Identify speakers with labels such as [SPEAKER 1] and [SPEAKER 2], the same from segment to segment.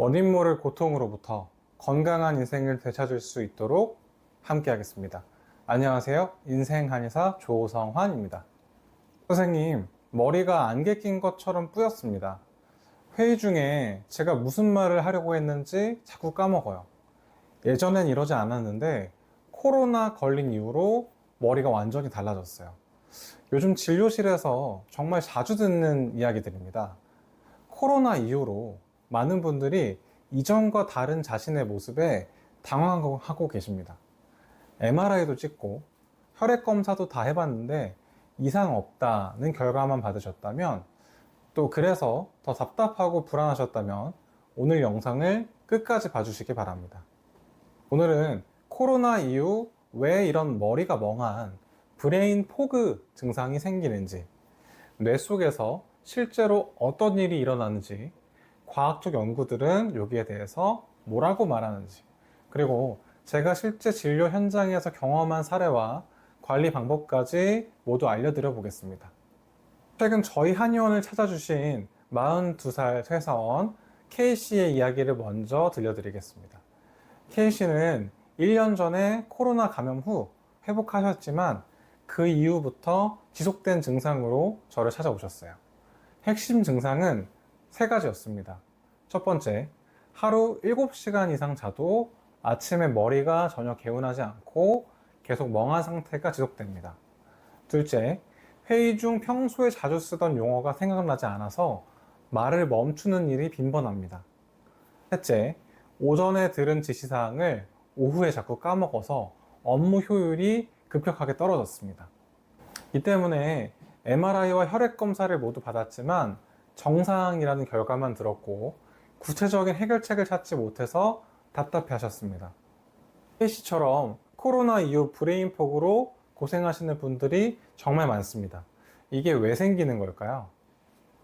[SPEAKER 1] 원인 모를 고통으로부터 건강한 인생을 되찾을 수 있도록 함께 하겠습니다. 안녕하세요. 인생 한의사 조성환입니다. 선생님, 머리가 안개 낀 것처럼 뿌였습니다. 회의 중에 제가 무슨 말을 하려고 했는지 자꾸 까먹어요. 예전엔 이러지 않았는데 코로나 걸린 이후로 머리가 완전히 달라졌어요. 요즘 진료실에서 정말 자주 듣는 이야기들입니다. 코로나 이후로 많은 분들이 이전과 다른 자신의 모습에 당황하고 계십니다. MRI도 찍고 혈액 검사도 다 해봤는데 이상 없다는 결과만 받으셨다면, 또 그래서 더 답답하고 불안하셨다면 오늘 영상을 끝까지 봐주시기 바랍니다. 오늘은 코로나 이후 왜 이런 머리가 멍한 브레인 포그 증상이 생기는지, 뇌 속에서 실제로 어떤 일이 일어나는지, 과학적 연구들은 여기에 대해서 뭐라고 말하는지, 그리고 제가 실제 진료 현장에서 경험한 사례와 관리 방법까지 모두 알려드려 보겠습니다. 최근 저희 한의원을 찾아주신 42살 회사원 K씨의 이야기를 먼저 들려드리겠습니다. K씨는 1년 전에 코로나 감염 후 회복하셨지만 그 이후부터 지속된 증상으로 저를 찾아오셨어요. 핵심 증상은 세 가지였습니다. 첫 번째, 하루 7시간 이상 자도 아침에 머리가 전혀 개운하지 않고 계속 멍한 상태가 지속됩니다. 둘째, 회의 중 평소에 자주 쓰던 용어가 생각나지 않아서 말을 멈추는 일이 빈번합니다. 셋째, 오전에 들은 지시사항을 오후에 자꾸 까먹어서 업무 효율이 급격하게 떨어졌습니다. 이 때문에 MRI와 혈액 검사를 모두 받았지만 정상이라는 결과만 들었고 구체적인 해결책을 찾지 못해서 답답해 하셨습니다. K씨처럼 코로나 이후 브레인 폭으로 고생하시는 분들이 정말 많습니다. 이게 왜 생기는 걸까요?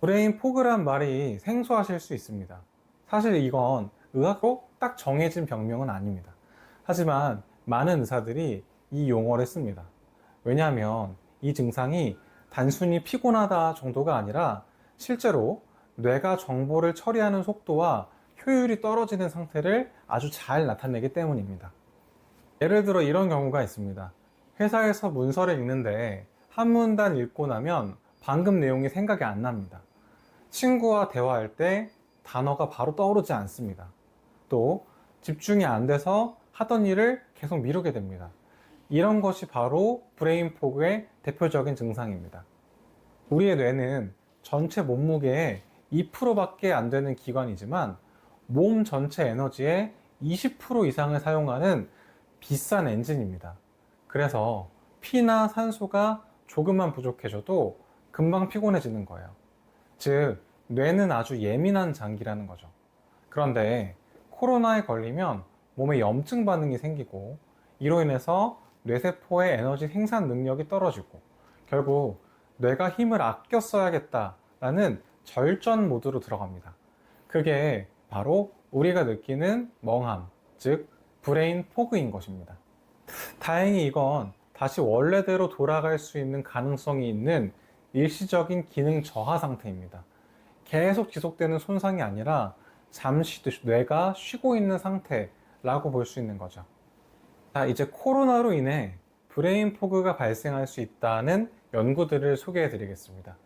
[SPEAKER 1] 브레인 포그란 말이 생소하실 수 있습니다. 사실 이건 의학으로 딱 정해진 병명은 아닙니다. 하지만 많은 의사들이 이 용어를 씁니다. 왜냐하면 이 증상이 단순히 피곤하다 정도가 아니라 실제로 뇌가 정보를 처리하는 속도와 효율이 떨어지는 상태를 아주 잘 나타내기 때문입니다. 예를 들어 이런 경우가 있습니다. 회사에서 문서를 읽는데 한 문단 읽고 나면 방금 내용이 생각이 안 납니다. 친구와 대화할 때 단어가 바로 떠오르지 않습니다. 또 집중이 안 돼서 하던 일을 계속 미루게 됩니다. 이런 것이 바로 브레인 포그의 대표적인 증상입니다. 우리의 뇌는 전체 몸무게의 2%밖에 안 되는 기관이지만 몸 전체 에너지의 20% 이상을 사용하는 비싼 엔진입니다. 그래서 피나 산소가 조금만 부족해져도 금방 피곤해지는 거예요. 즉, 뇌는 아주 예민한 장기라는 거죠. 그런데 코로나에 걸리면 몸에 염증 반응이 생기고 이로 인해서 뇌세포의 에너지 생산 능력이 떨어지고 결국 뇌가 힘을 아껴 써야겠다라는 절전 모드로 들어갑니다. 그게 바로 우리가 느끼는 멍함, 즉 브레인 포그인 것입니다. 다행히 이건 다시 원래대로 돌아갈 수 있는 가능성이 있는 일시적인 기능 저하 상태입니다. 계속 지속되는 손상이 아니라 잠시 뇌가 쉬고 있는 상태라고 볼 수 있는 거죠. 자, 이제 코로나로 인해 브레인 포그가 발생할 수 있다는 연구들을 소개해 드리겠습니다.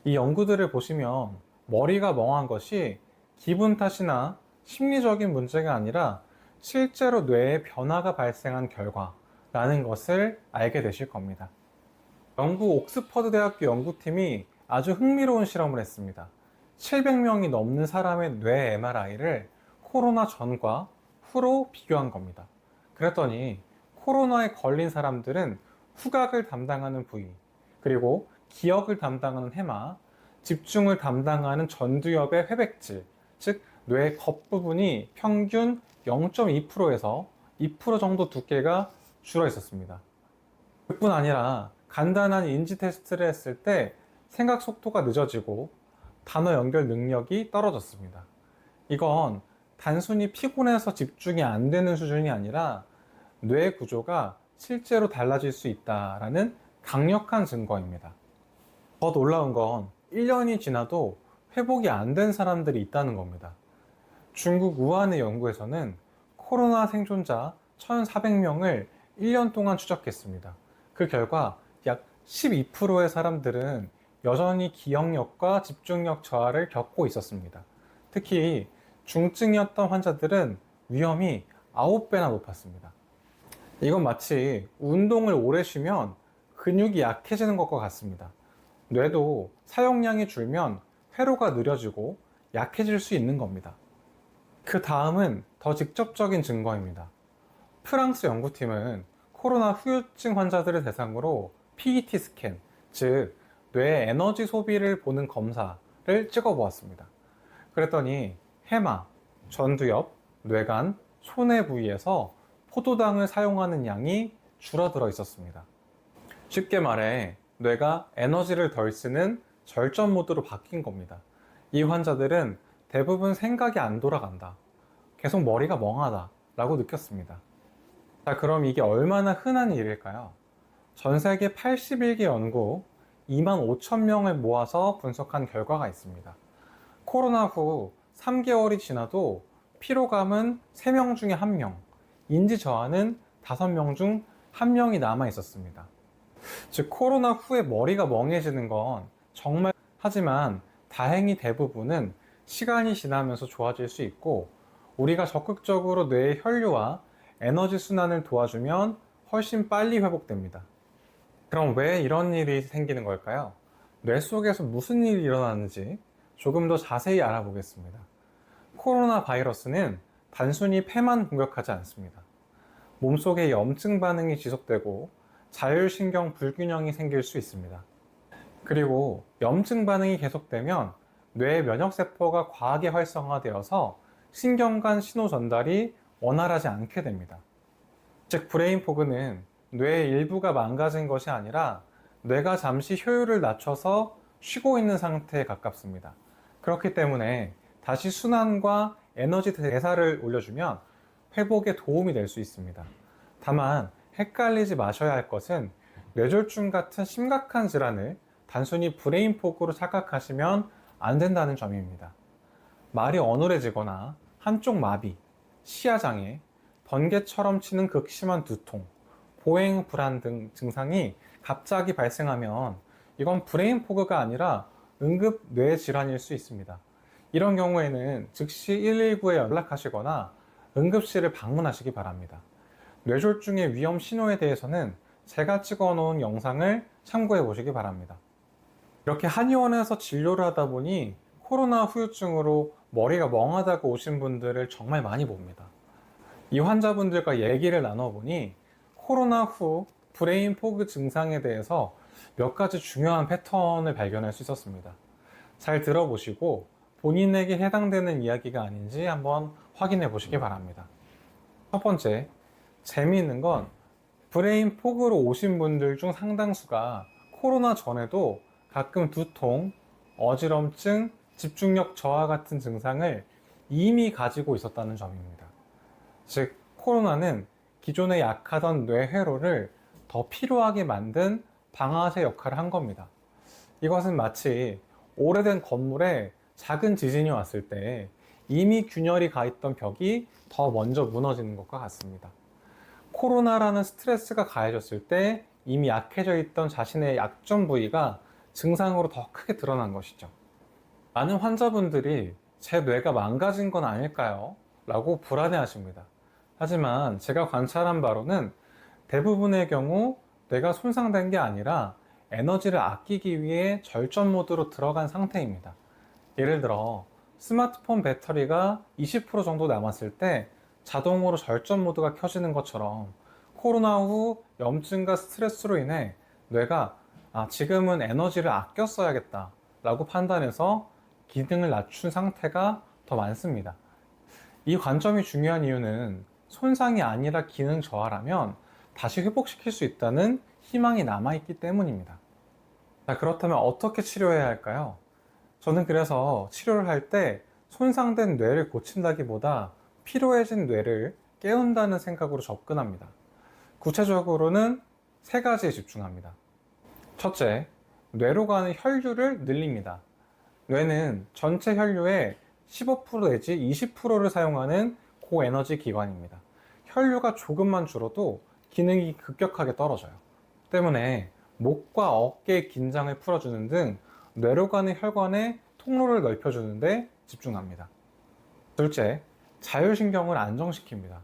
[SPEAKER 1] 이 연구들을 보시면 머리가 멍한 것이 기분 탓이나 심리적인 문제가 아니라 실제로 뇌에 변화가 발생한 결과라는 것을 알게 되실 겁니다. 영국 옥스퍼드 대학교 연구팀이 아주 흥미로운 실험을 했습니다. 700명이 넘는 사람의 뇌 MRI를 코로나 전과 후로 비교한 겁니다. 그랬더니 코로나에 걸린 사람들은 후각을 담당하는 부위, 그리고 기억을 담당하는 해마, 집중을 담당하는 전두엽의 회백질, 즉 뇌 겉부분이 평균 0.2%에서 2% 정도 두께가 줄어 있었습니다. 그뿐 아니라 간단한 인지 테스트를 했을 때 생각 속도가 늦어지고 단어 연결 능력이 떨어졌습니다. 이건 단순히 피곤해서 집중이 안 되는 수준이 아니라 뇌 구조가 실제로 달라질 수 있다라는 강력한 증거입니다. 더 놀라운 건 1년이 지나도 회복이 안 된 사람들이 있다는 겁니다. 중국 우한의 연구에서는 코로나 생존자 1,400명을 1년 동안 추적했습니다. 그 결과 약 12%의 사람들은 여전히 기억력과 집중력 저하를 겪고 있었습니다. 특히 중증이었던 환자들은 위험이 9배나 높았습니다. 이건 마치 운동을 오래 쉬면 근육이 약해지는 것과 같습니다. 뇌도 사용량이 줄면 회로가 느려지고 약해질 수 있는 겁니다. 그 다음은 더 직접적인 증거입니다. 프랑스 연구팀은 코로나 후유증 환자들을 대상으로 PET 스캔, 즉 뇌의 에너지 소비를 보는 검사를 찍어보았습니다. 그랬더니 해마, 전두엽, 뇌간, 소뇌 부위에서 포도당을 사용하는 양이 줄어들어 있었습니다. 쉽게 말해 뇌가 에너지를 덜 쓰는 절전 모드로 바뀐 겁니다. 이 환자들은 대부분 생각이 안 돌아간다, 계속 머리가 멍하다 라고 느꼈습니다. 자, 그럼 이게 얼마나 흔한 일일까요? 전 세계 81개 연구 25,000명을 모아서 분석한 결과가 있습니다. 코로나 후 3개월이 지나도 피로감은 3명 중에 1명, 인지 저하는 5명 중 1명이 남아 있었습니다. 즉 코로나 후에 머리가 멍해지는 건 정말, 하지만 다행히 대부분은 시간이 지나면서 좋아질 수 있고, 우리가 적극적으로 뇌의 혈류와 에너지 순환을 도와주면 훨씬 빨리 회복됩니다. 그럼 왜 이런 일이 생기는 걸까요? 뇌 속에서 무슨 일이 일어나는지 조금 더 자세히 알아보겠습니다. 코로나 바이러스는 단순히 폐만 공격하지 않습니다. 몸속에 염증 반응이 지속되고 자율신경 불균형이 생길 수 있습니다. 그리고 염증 반응이 계속되면 뇌 면역세포가 과하게 활성화되어서 신경 간 신호 전달이 원활하지 않게 됩니다. 즉 브레인 포그는 뇌의 일부가 망가진 것이 아니라 뇌가 잠시 효율을 낮춰서 쉬고 있는 상태에 가깝습니다. 그렇기 때문에 다시 순환과 에너지 대사를 올려주면 회복에 도움이 될 수 있습니다. 다만 헷갈리지 마셔야 할 것은 뇌졸중 같은 심각한 질환을 단순히 브레인 포그로 착각하시면 안 된다는 점입니다. 말이 어눌해지거나 한쪽 마비, 시야장애, 번개처럼 치는 극심한 두통, 보행 불안 등 증상이 갑자기 발생하면 이건 브레인 포그가 아니라 응급 뇌 질환일 수 있습니다. 이런 경우에는 즉시 119에 연락하시거나 응급실을 방문하시기 바랍니다. 뇌졸중의 위험 신호에 대해서는 제가 찍어 놓은 영상을 참고해 보시기 바랍니다. 이렇게 한의원에서 진료를 하다 보니 코로나 후유증으로 머리가 멍하다고 오신 분들을 정말 많이 봅니다. 이 환자분들과 얘기를 나눠보니 코로나 후 브레인 포그 증상에 대해서 몇 가지 중요한 패턴을 발견할 수 있었습니다. 잘 들어보시고 본인에게 해당되는 이야기가 아닌지 한번 확인해 보시기 바랍니다. 첫 번째, 재미있는 건 브레인 포그로 오신 분들 중 상당수가 코로나 전에도 가끔 두통, 어지럼증, 집중력 저하 같은 증상을 이미 가지고 있었다는 점입니다. 즉, 코로나는 기존에 약하던 뇌회로를 더 필요하게 만든 방아쇠 역할을 한 겁니다. 이것은 마치 오래된 건물에 작은 지진이 왔을 때 이미 균열이 가 있던 벽이 더 먼저 무너지는 것과 같습니다. 코로나라는 스트레스가 가해졌을 때 이미 약해져 있던 자신의 약점 부위가 증상으로 더 크게 드러난 것이죠. 많은 환자분들이 제 뇌가 망가진 건 아닐까요? 라고 불안해 하십니다. 하지만 제가 관찰한 바로는 대부분의 경우 뇌가 손상된 게 아니라 에너지를 아끼기 위해 절전 모드로 들어간 상태입니다. 예를 들어 스마트폰 배터리가 20% 정도 남았을 때 자동으로 절전 모드가 켜지는 것처럼 코로나 후 염증과 스트레스로 인해 뇌가 지금은 에너지를 아껴 써야겠다 라고 판단해서 기능을 낮춘 상태가 더 많습니다. 이 관점이 중요한 이유는 손상이 아니라 기능 저하라면 다시 회복시킬 수 있다는 희망이 남아있기 때문입니다. 자, 그렇다면 어떻게 치료해야 할까요? 저는 그래서 치료를 할 때 손상된 뇌를 고친다기보다 피로해진 뇌를 깨운다는 생각으로 접근합니다. 구체적으로는 3가지에 집중합니다. 첫째, 뇌로 가는 혈류를 늘립니다. 뇌는 전체 혈류의 15% 내지 20%를 사용하는 고에너지 기관입니다. 혈류가 조금만 줄어도 기능이 급격하게 떨어져요. 때문에 목과 어깨 긴장을 풀어주는 등 뇌로 가는 혈관의 통로를 넓혀주는 데 집중합니다. 둘째, 자율신경을 안정시킵니다.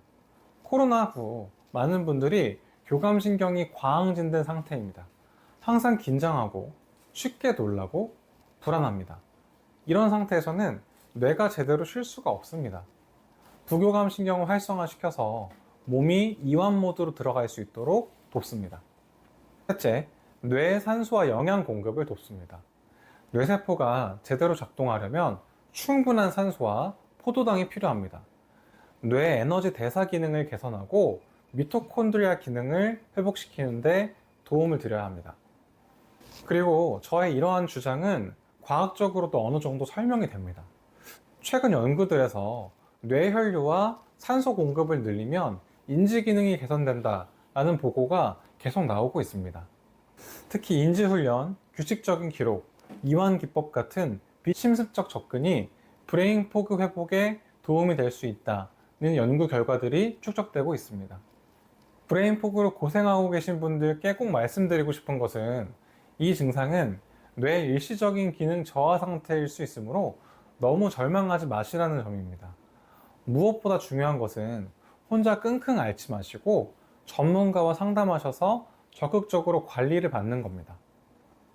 [SPEAKER 1] 코로나 후 많은 분들이 교감신경이 과항진된 상태입니다. 항상 긴장하고 쉽게 놀라고 불안합니다. 이런 상태에서는 뇌가 제대로 쉴 수가 없습니다. 부교감신경을 활성화시켜서 몸이 이완 모드로 들어갈 수 있도록 돕습니다. 셋째, 뇌의 산소와 영양 공급을 돕습니다. 뇌세포가 제대로 작동하려면 충분한 산소와 포도당이 필요합니다. 뇌의 에너지 대사 기능을 개선하고 미토콘드리아 기능을 회복시키는 데 도움을 드려야 합니다. 그리고 저의 이러한 주장은 과학적으로도 어느 정도 설명이 됩니다. 최근 연구들에서 뇌혈류와 산소 공급을 늘리면 인지 기능이 개선된다라는 보고가 계속 나오고 있습니다. 특히 인지훈련, 규칙적인 기록, 이완 기법 같은 비침습적 접근이 브레인 포그 회복에 도움이 될 수 있다는 연구 결과들이 축적되고 있습니다. 브레인 포그로 고생하고 계신 분들께 꼭 말씀드리고 싶은 것은 이 증상은 뇌의 일시적인 기능 저하 상태일 수 있으므로 너무 절망하지 마시라는 점입니다. 무엇보다 중요한 것은 혼자 끙끙 앓지 마시고 전문가와 상담하셔서 적극적으로 관리를 받는 겁니다.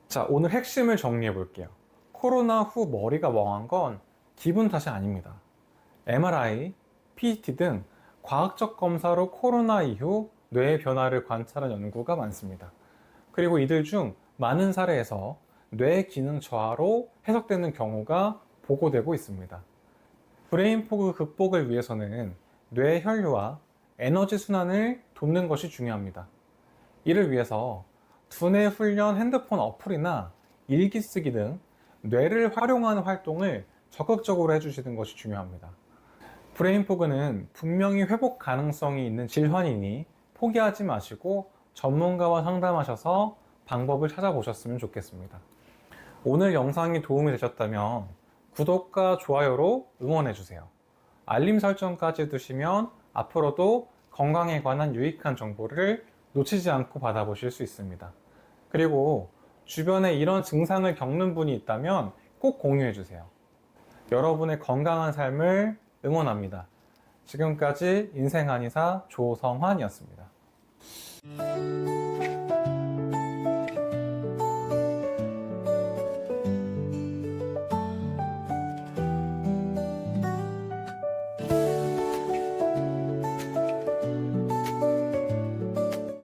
[SPEAKER 1] 자, 오늘 핵심을 정리해 볼게요. 코로나 후 머리가 멍한 건 기분 탓이 아닙니다. MRI, PET 등 과학적 검사로 코로나 이후 뇌의 변화를 관찰한 연구가 많습니다. 그리고 이들 중 많은 사례에서 뇌 기능 저하로 해석되는 경우가 보고되고 있습니다. 브레인 포그 극복을 위해서는 뇌 혈류와 에너지 순환을 돕는 것이 중요합니다. 이를 위해서 두뇌 훈련 핸드폰 어플이나 일기 쓰기 등 뇌를 활용하는 활동을 적극적으로 해주시는 것이 중요합니다. 브레인 포그는 분명히 회복 가능성이 있는 질환이니 포기하지 마시고 전문가와 상담하셔서 방법을 찾아보셨으면 좋겠습니다. 오늘 영상이 도움이 되셨다면 구독과 좋아요로 응원해주세요. 알림 설정까지 해두시면 앞으로도 건강에 관한 유익한 정보를 놓치지 않고 받아보실 수 있습니다. 그리고 주변에 이런 증상을 겪는 분이 있다면 꼭 공유해주세요. 여러분의 건강한 삶을 응원합니다. 지금까지 인생한의사 조성환이었습니다.